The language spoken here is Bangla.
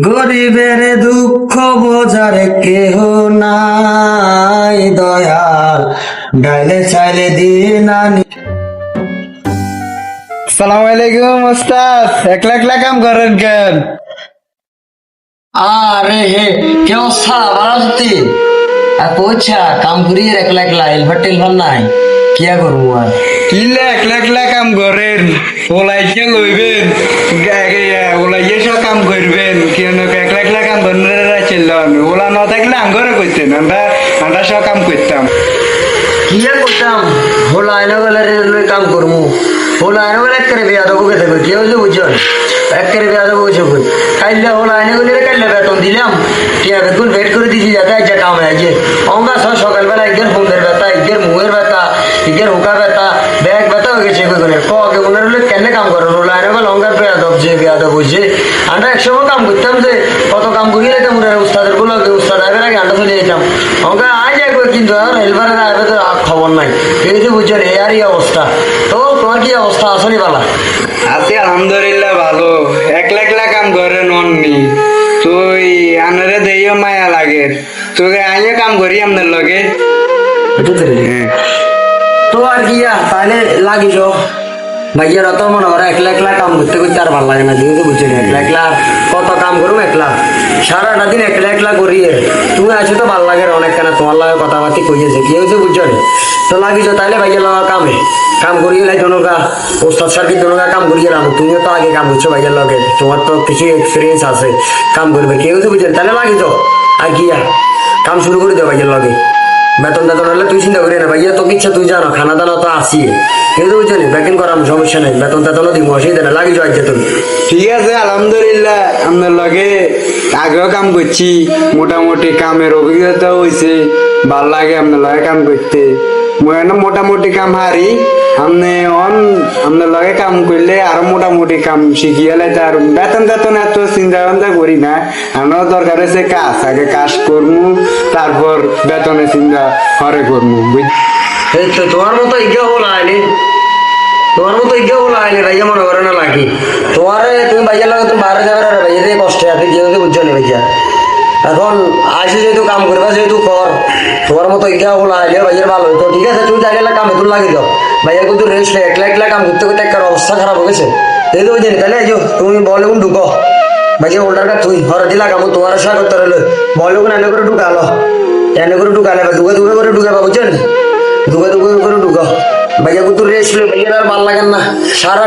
গরিবের দুঃখ বোঝার কেহ নাই দয়াল ডাইলে চাইলে দিন আনি। সালাম আলাইকুম ওস্তাদ, একলা একলা কাম করেন কেন? আরে হে কে অবস্থা ভালো আছি? আর পৌঁছা কাম করি একলা একলা হেলমেট টেলফার নাই কিয়া করবো আর কিলে একলা একলা কাম করেন? ওলাইকে লইবেন ওলাইয়ে সব কাম করবেন কেন? একলা একলা কাম করেন চললেন, ওলা না থাকলে আঙ্গরে করতেন, আমরা আমরা সব কাম করতাম। কিয়া করতাম হোলা আইনা গেলে লই কাম করবো। হোলা আইনা গেলে এক করে বিয়া দেবো কে দেবে কেউ যে বুঝছেন এক করে বিয়া দেবো বুঝে বই কাইলে হোলা আইনা গেলে কাইলে বেতন দিলাম টিয়া বেতন ভেট করে দিছি যাতে একটা কাম আছে অঙ্গা সব সকালবেলা একদের ফোনের ব্যথা একদের মুখের ব্যথা একদের হুকা ব্যথা ব্যাগ ব্যথা হয়ে গেছে কইনে কে ওনার হলে কেন কাম করেন হোলা আইনা গেলে অঙ্গার বিয়া দেব যে বিয়া দেবো বুঝছে আমরা একসময় কাম করতাম যে কত কাম করিয়ে যেতাম উস্তাদের গুলো উস্তাদ আগে আগে আন্ডা চলে যেতাম অঙ্কা আজ একবার কিন্তু হেলপারের আগে তো খবর নাই এই যে বুঝছেন এই আর অবস্থা। তো তোমার কি অবস্থা আসনি বালা? আছি আলহামদুলিল্লাহ ভালো। একলা একলা কাম করেন অন্নি তুই আনারে দেইও মায়া লাগে, তোকে আইয়ে কাম করি আপনার লগে। তো আর কি তাহলে লাগিস ভাইয়ার অত মনে করে একলা একলা কাম করতে করতে আর ভালো লাগে না যেহেতু বুঝছেন একলা একলা কত কাম করুম একলা সারাটা দিন একলা একলা করিয়ে তুমি আছো তো ভালো লাগে অনেক কেন তোমার লাগে কথাবার্তি কইয়েছে কি হয়েছে বুঝছো তো লাগিস তাহলে ভাইয়া লাগা কামে কাম করিয়ে লাই জনকা ওস্তাদ স্যার কি জনকা কাম করিয়ে রাখো তুমিও তো আগে কাম করছো ভাইয়ার লগে তোমার তো কিছু এক্সপিরিয়েন্স আছে কাম করবে কেউ তো বুঝছেন তাহলে লাগিস আর কি কাম শুরু করে দেবো ভাইয়ার লগে বেতন টেতন হলে তুই চিন্তা করি না ভাইয়া তো ইচ্ছা তুই জানো খানা দানা তো আসি কিন্তু বুঝছো নি ব্যাকিং করাম সমস্যা নেই বেতন টেতনও দিব অসুবিধা না লাগিস আজকে তুমি ঠিক আছে আলহামদুলিল্লাহ, আপনার লগে আগেও কাম করছি, মোটামুটি কামের অভিজ্ঞতা হয়েছে, ভাল লাগে আপনার লগে কাম করতে। মই না মোটামুটি কাম হারি আপনি আপনার লগে কাম করলে আরো মোটামুটি কাম শিখিয়ে লাইতে আর বেতন টেতন এত চিন্তা ভাবনা করি না। আমরা দরকার হয়েছে কাজ, আগে কাজ করবো তারপর বেতনের চিন্তা হরে করবো। এই তো তোমার মতো ইজ্ঞা হল আইনি তোমার মতো ইজ্ঞা হল আইনি ভাইয়া মনে করে না লাগি তোমার তুমি ভাইয়ার লাগে তুমি বাইরে যাবে না ভাইয়া দিয়ে কষ্টে আছে যেহেতু বুঝছো নি ভাইয়া এখন আসি যেহেতু কাম করবা যেহেতু কর তোমার মতো ইজ্ঞা হল আইলে ভাইয়ার ভালো হইতো ঠিক আছে তুমি চাইলে কাম তোর লাগি দাও ভাইয়া কিন্তু রেস্ট একলা একলা কাম করতে করতে একটা অবস্থা খারাপ হয়ে গেছে যেহেতু বুঝছি তাহলে এই তুমি বলে ঢুকো ভাইয়া ওল্ডার কা তুই হরে দিলা কাম তোমার আশা করতে রইলো বলে এনে করে ঢুকালো এনে করে ঢুকালে দুগে দুগে করে ঢুকাবা বুঝছেন দুগে দুগে করে ঢুকো ভাইয়া কিন্তু রেস্ট ভাইয়ার আর ভাল লাগেন না সারা